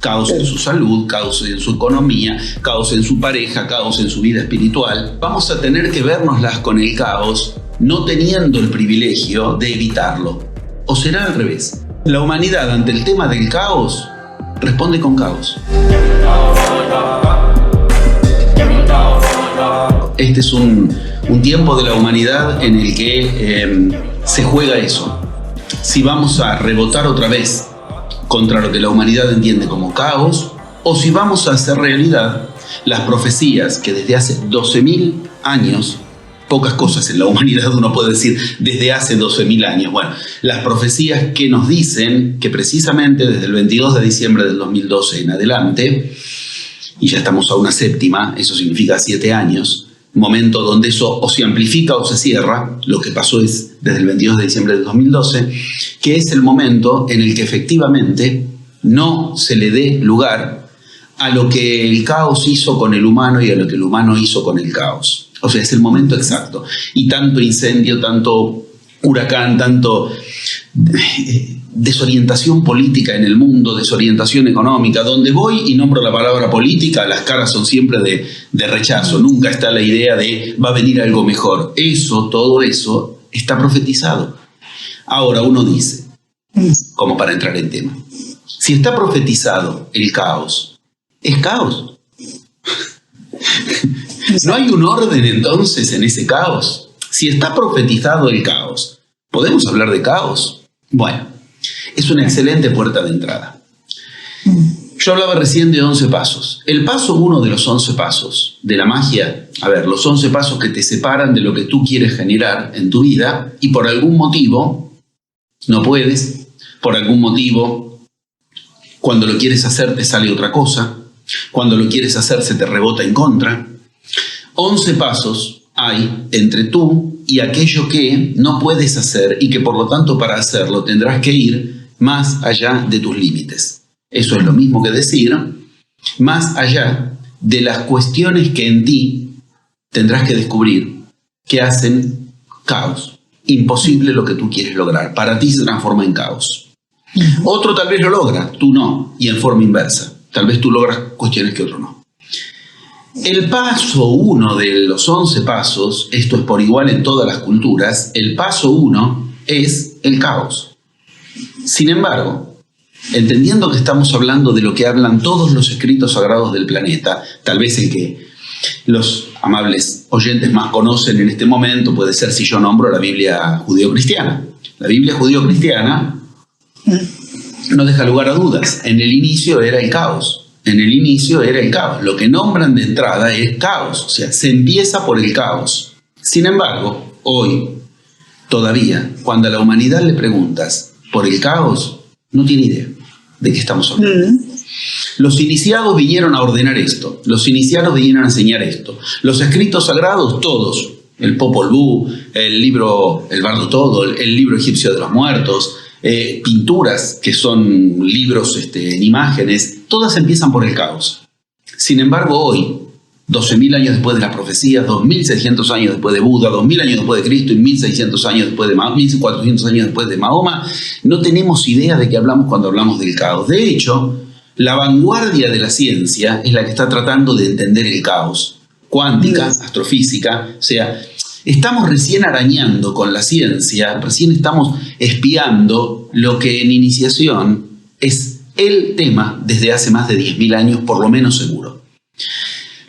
Caos en su salud, caos en su economía, caos en su pareja, caos en su vida espiritual. Vamos a tener que vernoslas con el caos, no teniendo el privilegio de evitarlo. ¿O será al revés? La humanidad ante el tema del caos responde con caos. Este es un tiempo de la humanidad en el que se juega eso. Si vamos a rebotar otra vez contra lo que la humanidad entiende como caos, o si vamos a hacer realidad las profecías que desde hace 12.000 años, pocas cosas en la humanidad uno puede decir desde hace 12.000 años, bueno, las profecías que nos dicen que precisamente desde el 22 de diciembre del 2012 en adelante, y ya estamos a una séptima, eso significa 7 años, momento donde eso o se amplifica o se cierra, lo que pasó es desde el 22 de diciembre del 2012, que es el momento en el que efectivamente no se le dé lugar a lo que el caos hizo con el humano y a lo que el humano hizo con el caos. O sea, es el momento exacto. Y tanto incendio, tanto huracán, tanto desorientación política en el mundo, desorientación económica. Donde voy y nombro la palabra política, las caras son siempre de rechazo. Nunca está la idea de va a venir algo mejor. Eso, todo eso, está profetizado. Ahora uno dice, como para entrar en tema, si está profetizado el caos, ¿es caos? ¿No hay un orden entonces en ese caos? Si está profetizado el caos, ¿podemos hablar de caos? Bueno, es una excelente puerta de entrada. Yo hablaba recién de 11 pasos. El paso 1 de los 11 pasos de la magia, a ver, los 11 pasos que te separan de lo que tú quieres generar en tu vida y por algún motivo no puedes, por algún motivo cuando lo quieres hacer te sale otra cosa, cuando lo quieres hacer se te rebota en contra. 11 pasos hay entre tú y aquello que no puedes hacer y que por lo tanto para hacerlo tendrás que ir más allá de tus límites. Eso es lo mismo que decir, más allá de las cuestiones que en ti tendrás que descubrir que hacen caos. Imposible lo que tú quieres lograr. Para ti se transforma en caos. Otro tal vez lo logra, tú no, y en forma inversa. Tal vez tú logras cuestiones que otro no. El paso 1 de los 11 pasos, esto es por igual en todas las culturas, el paso 1 es el caos. Sin embargo, entendiendo que estamos hablando de lo que hablan todos los escritos sagrados del planeta, tal vez el que los amables oyentes más conocen en este momento puede ser si yo nombro la Biblia judío-cristiana. La Biblia judío-cristiana no deja lugar a dudas. En el inicio era el caos. En el inicio era el caos. Lo que nombran de entrada es caos. O sea, se empieza por el caos. Sin embargo, hoy, todavía, cuando a la humanidad le preguntas por el caos, no tiene idea de qué estamos hablando. Los iniciados vinieron a ordenar esto. Los iniciados vinieron a enseñar esto. Los escritos sagrados, todos. El Popol Vuh, el libro, el Bardo Todo, el libro egipcio de los muertos, pinturas que son libros en imágenes, todas empiezan por el caos. Sin embargo, hoy, 12.000 años después de las profecías, 2.600 años después de Buda, 2.000 años después de Cristo y 1.600 años después de Mahoma, 1.400 años después de Mahoma, no tenemos idea de qué hablamos cuando hablamos del caos. De hecho, la vanguardia de la ciencia es la que está tratando de entender el caos. Cuántica, astrofísica, o sea, estamos recién arañando con la ciencia, recién estamos espiando lo que en iniciación es el tema desde hace más de 10.000 años, por lo menos seguro.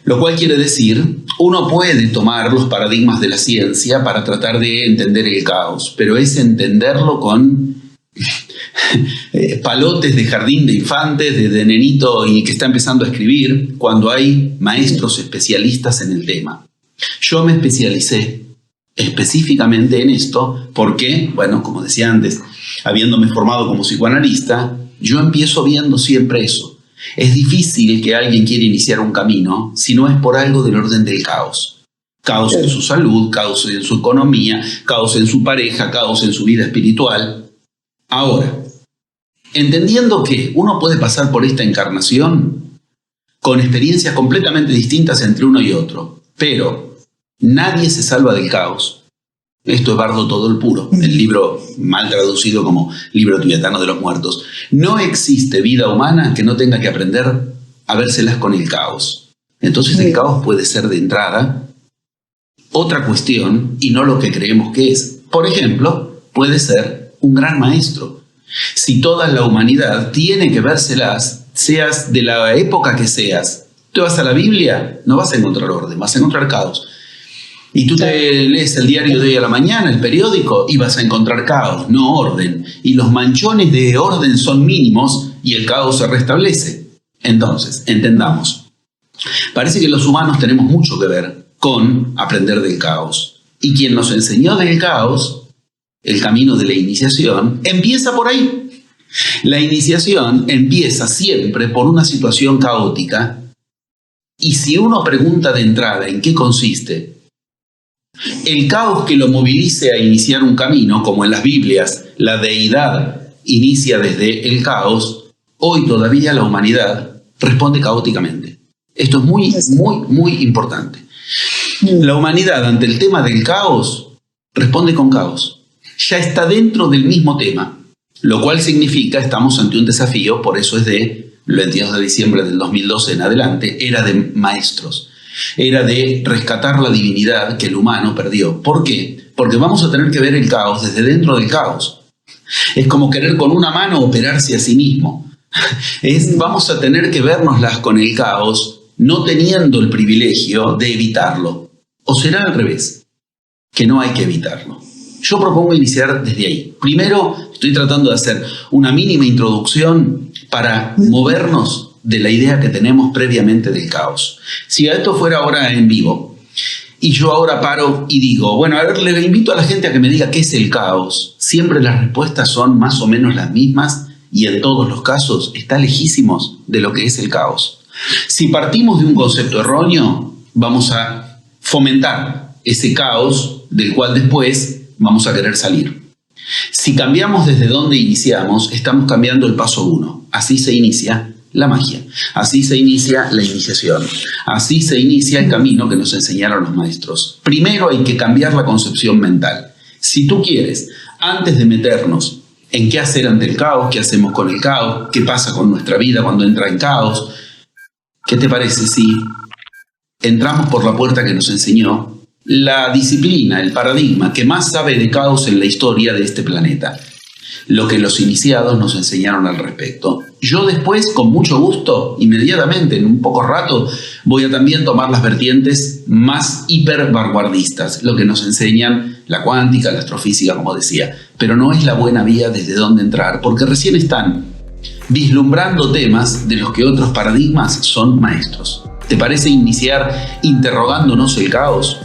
Lo cual quiere decir, uno puede tomar los paradigmas de la ciencia para tratar de entender el caos, pero es entenderlo con palotes de jardín de infantes, de nenito y que está empezando a escribir, cuando hay maestros especialistas en el tema. Yo me especialicé específicamente en esto porque, bueno, como decía antes, habiéndome formado como psicoanalista, yo empiezo viendo siempre eso. Es difícil que alguien quiera iniciar un camino si no es por algo del orden del caos. Caos en su salud, caos en su economía, caos en su pareja, caos en su vida espiritual. Ahora, entendiendo que uno puede pasar por esta encarnación con experiencias completamente distintas entre uno y otro, pero nadie se salva del caos, Esto es Bardo Todolpuro, el libro mal traducido como Libro Tibetano de los Muertos. No existe vida humana que no tenga que aprender a vérselas con el caos. Entonces el caos puede ser de entrada otra cuestión y no lo que creemos que es. Por ejemplo, puede ser un gran maestro. Si toda la humanidad tiene que vérselas, seas de la época que seas, tú vas a la Biblia, no vas a encontrar orden, vas a encontrar caos. Y tú te lees el diario de hoy a la mañana, el periódico, y vas a encontrar caos, no orden. Y los manchones de orden son mínimos y el caos se restablece. Entonces, entendamos. Parece que los humanos tenemos mucho que ver con aprender del caos. Y quien nos enseñó del caos, el camino de la iniciación, empieza por ahí. La iniciación empieza siempre por una situación caótica. Y si uno pregunta de entrada en qué consiste, el caos que lo movilice a iniciar un camino, como en las Biblias, la deidad inicia desde el caos, hoy todavía la humanidad responde caóticamente. Esto es muy importante. La humanidad ante el tema del caos responde con caos. Ya está dentro del mismo tema, lo cual significa estamos ante un desafío, por eso es de el 22 de diciembre del 2012 en adelante, era de maestros. Era de rescatar la divinidad que el humano perdió. ¿Por qué? Porque vamos a tener que ver el caos desde dentro del caos. Es como querer con una mano operarse a sí mismo. Vamos a tener que vernoslas con el caos, no teniendo el privilegio de evitarlo. ¿O será al revés? Que no hay que evitarlo. Yo propongo iniciar desde ahí. Primero, estoy tratando de hacer una mínima introducción para movernos de la idea que tenemos previamente del caos. Si esto fuera ahora en vivo, y yo ahora paro y digo, bueno, a ver, le invito a la gente a que me diga qué es el caos, siempre las respuestas son más o menos las mismas y en todos los casos está lejísimos de lo que es el caos. Si partimos de un concepto erróneo, vamos a fomentar ese caos del cual después vamos a querer salir. Si cambiamos desde donde iniciamos, estamos cambiando el paso 1. Así se inicia la magia. Así se inicia la iniciación. Así se inicia el camino que nos enseñaron los maestros. Primero hay que cambiar la concepción mental. Si tú quieres, antes de meternos en qué hacer ante el caos, qué hacemos con el caos, qué pasa con nuestra vida cuando entra en caos, ¿qué te parece si entramos por la puerta que nos enseñó la disciplina, el paradigma que más sabe de caos en la historia de este planeta? Lo que los iniciados nos enseñaron al respecto. Yo después, con mucho gusto, inmediatamente, en un poco rato, voy a también tomar las vertientes más hiper vanguardistas, lo que nos enseñan la cuántica, la astrofísica, como decía. Pero no es la buena vía desde donde entrar, porque recién están vislumbrando temas de los que otros paradigmas son maestros. ¿Te parece iniciar interrogándonos el caos?